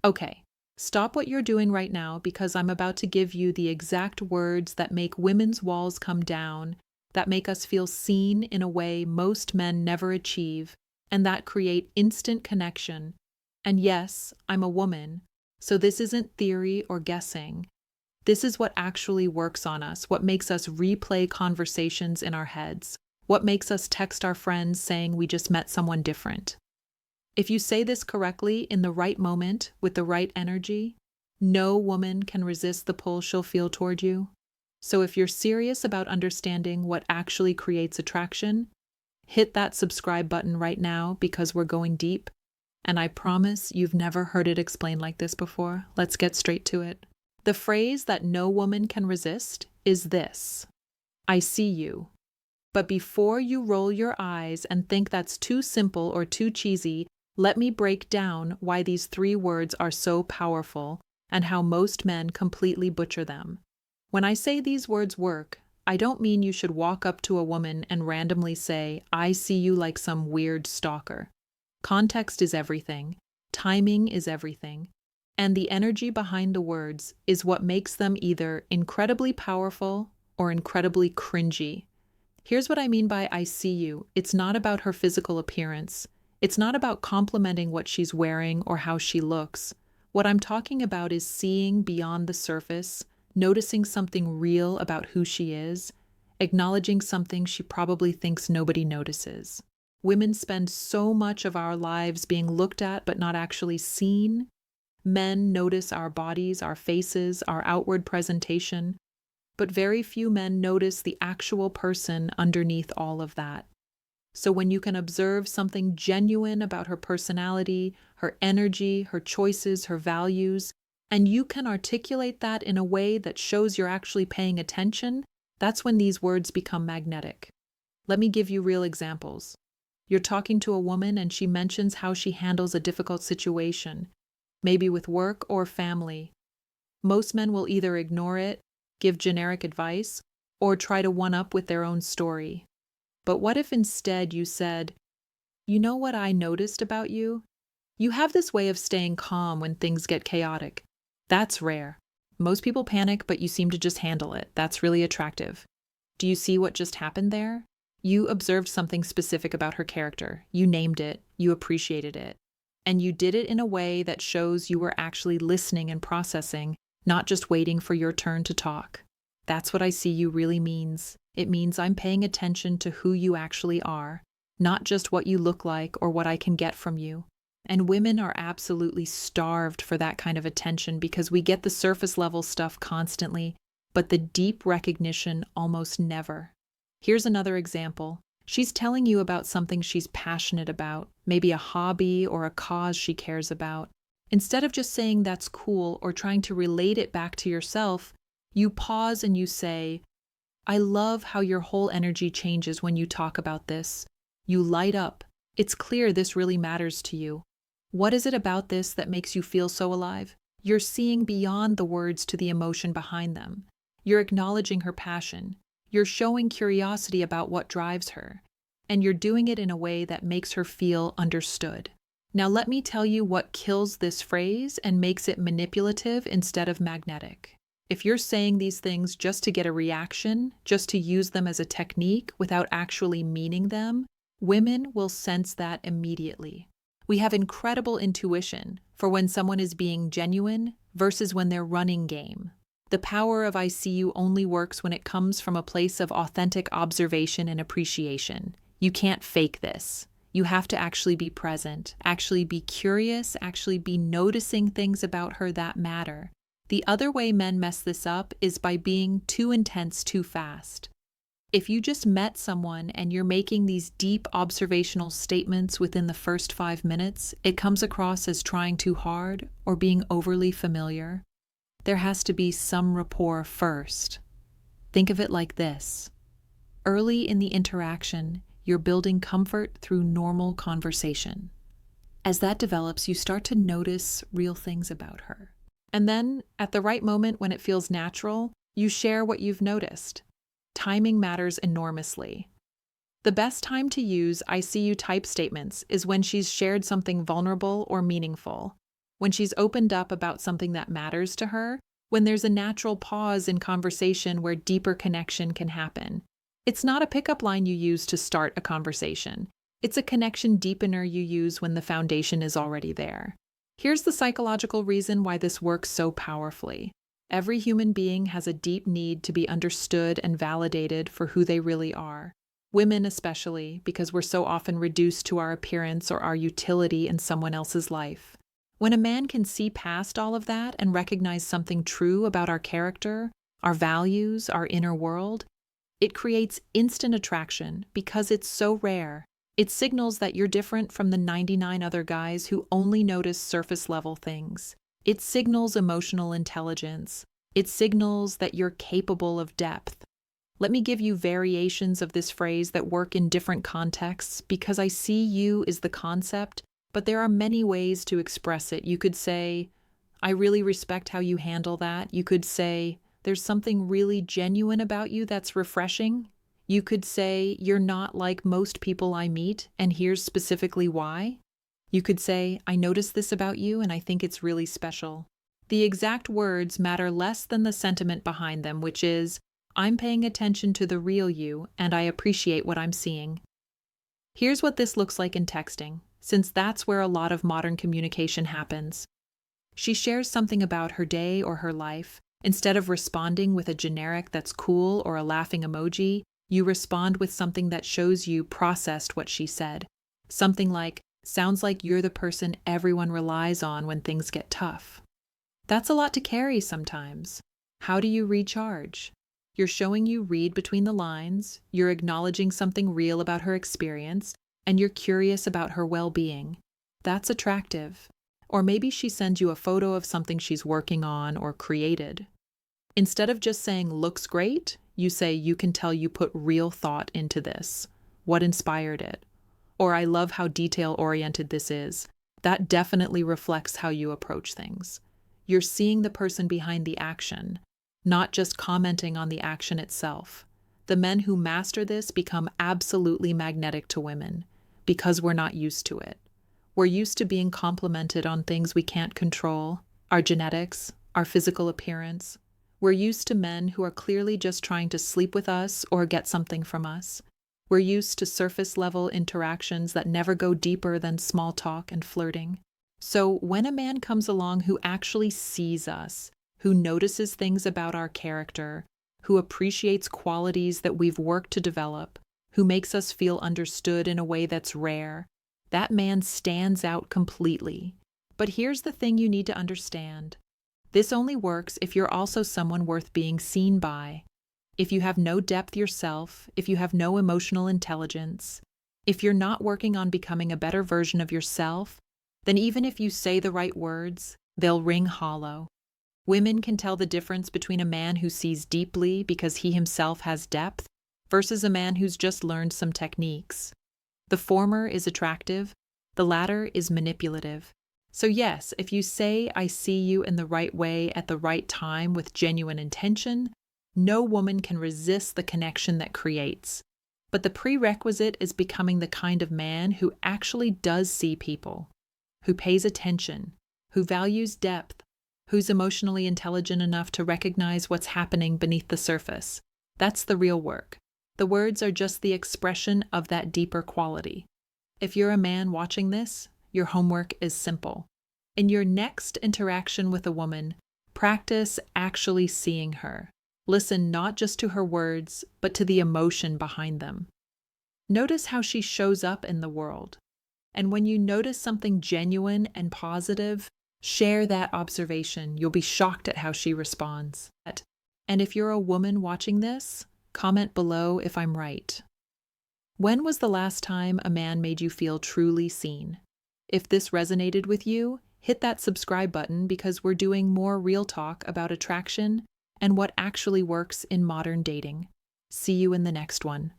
Okay, stop what you're doing right now because I'm about to give you the exact words that make women's walls come down, that make us feel seen in a way most men never achieve, and that create instant connection. And yes, I'm a woman, so this isn't theory or guessing. This is what actually works on us, what makes us replay conversations in our heads, what makes us text our friends saying we just met someone different. If you say this correctly in the right moment with the right energy, no woman can resist the pull she'll feel toward you. So if you're serious about understanding what actually creates attraction, hit that subscribe button right now because we're going deep. And I promise you've never heard it explained like this before. Let's get straight to it. The phrase that no woman can resist is this: I see you. But before you roll your eyes and think that's too simple or too cheesy, let me break down why these 3 words are so powerful and how most men completely butcher them. When I say these words work, I don't mean you should walk up to a woman and randomly say, I see you, like some weird stalker. Context is everything. Timing is everything. And the energy behind the words is what makes them either incredibly powerful or incredibly cringy. Here's what I mean by I see you. It's not about her physical appearance. It's not about complimenting what she's wearing or how she looks. What I'm talking about is seeing beyond the surface, noticing something real about who she is, acknowledging something she probably thinks nobody notices. Women spend so much of our lives being looked at but not actually seen. Men notice our bodies, our faces, our outward presentation, but very few men notice the actual person underneath all of that. So when you can observe something genuine about her personality, her energy, her choices, her values, and you can articulate that in a way that shows you're actually paying attention, that's when these words become magnetic. Let me give you real examples. You're talking to a woman and she mentions how she handles a difficult situation, maybe with work or family. Most men will either ignore it, give generic advice, or try to one-up with their own story. But what if instead you said, you know what I noticed about you? You have this way of staying calm when things get chaotic. That's rare. Most people panic, but you seem to just handle it. That's really attractive. Do you see what just happened there? You observed something specific about her character. You named it. You appreciated it. And you did it in a way that shows you were actually listening and processing, not just waiting for your turn to talk. That's what I see you really means. It means I'm paying attention to who you actually are, not just what you look like or what I can get from you. And women are absolutely starved for that kind of attention because we get the surface level stuff constantly, but the deep recognition almost never. Here's another example. She's telling you about something she's passionate about, maybe a hobby or a cause she cares about. Instead of just saying that's cool or trying to relate it back to yourself, you pause and you say, I love how your whole energy changes when you talk about this. You light up. It's clear this really matters to you. What is it about this that makes you feel so alive? You're seeing beyond the words to the emotion behind them. You're acknowledging her passion. You're showing curiosity about what drives her. And you're doing it in a way that makes her feel understood. Now let me tell you what kills this phrase and makes it manipulative instead of magnetic. If you're saying these things just to get a reaction, just to use them as a technique without actually meaning them, women will sense that immediately. We have incredible intuition for when someone is being genuine versus when they're running game. The power of I see you only works when it comes from a place of authentic observation and appreciation. You can't fake this. You have to actually be present, actually be curious, actually be noticing things about her that matter. The other way men mess this up is by being too intense too fast. If you just met someone and you're making these deep observational statements within the first 5 minutes, it comes across as trying too hard or being overly familiar. There has to be some rapport first. Think of it like this. Early in the interaction, you're building comfort through normal conversation. As that develops, you start to notice real things about her. And then, at the right moment when it feels natural, you share what you've noticed. Timing matters enormously. The best time to use I see you type statements is when she's shared something vulnerable or meaningful. when she's opened up about something that matters to her, when there's a natural pause in conversation where deeper connection can happen. It's not a pickup line you use to start a conversation. It's a connection deepener you use when the foundation is already there. Here's the psychological reason why this works so powerfully. Every human being has a deep need to be understood and validated for who they really are. Women especially, because we're so often reduced to our appearance or our utility in someone else's life. When a man can see past all of that and recognize something true about our character, our values, our inner world, it creates instant attraction because it's so rare. It signals that you're different from the 99 other guys who only notice surface-level things. It signals emotional intelligence. It signals that you're capable of depth. Let me give you variations of this phrase that work in different contexts because I see you is the concept, but there are many ways to express it. You could say, I really respect how you handle that. You could say, there's something really genuine about you that's refreshing. You could say, you're not like most people I meet, and here's specifically why. You could say, I notice this about you, and I think it's really special. The exact words matter less than the sentiment behind them, which is, I'm paying attention to the real you, and I appreciate what I'm seeing. Here's what this looks like in texting, since that's where a lot of modern communication happens. She shares something about her day or her life. Instead of responding with a generic that's cool or a laughing emoji, you respond with something that shows you processed what she said. Something like, sounds like you're the person everyone relies on when things get tough. That's a lot to carry sometimes. How do you recharge? You're showing you read between the lines, you're acknowledging something real about her experience, and you're curious about her well-being. That's attractive. Or maybe she sends you a photo of something she's working on or created. Instead of just saying, looks great, you say, you can tell you put real thought into this. What inspired it? Or I love how detail-oriented this is. That definitely reflects how you approach things. You're seeing the person behind the action, not just commenting on the action itself. The men who master this become absolutely magnetic to women because we're not used to it. We're used to being complimented on things we can't control, our genetics, our physical appearance. We're used to men who are clearly just trying to sleep with us or get something from us. We're used to surface-level interactions that never go deeper than small talk and flirting. So when a man comes along who actually sees us, who notices things about our character, who appreciates qualities that we've worked to develop, who makes us feel understood in a way that's rare, that man stands out completely. But here's the thing you need to understand. This only works if you're also someone worth being seen by. If you have no depth yourself, if you have no emotional intelligence, if you're not working on becoming a better version of yourself, then even if you say the right words, they'll ring hollow. Women can tell the difference between a man who sees deeply because he himself has depth versus a man who's just learned some techniques. The former is attractive, the latter is manipulative. So yes, if you say, I see you in the right way at the right time with genuine intention, no woman can resist the connection that creates. But the prerequisite is becoming the kind of man who actually does see people, who pays attention, who values depth, who's emotionally intelligent enough to recognize what's happening beneath the surface. That's the real work. The words are just the expression of that deeper quality. If you're a man watching this, your homework is simple. In your next interaction with a woman, practice actually seeing her. Listen not just to her words, but to the emotion behind them. Notice how she shows up in the world. And when you notice something genuine and positive, share that observation. You'll be shocked at how she responds. And if you're a woman watching this, comment below if I'm right. When was the last time a man made you feel truly seen? If this resonated with you, hit that subscribe button because we're doing more real talk about attraction and what actually works in modern dating. See you in the next one.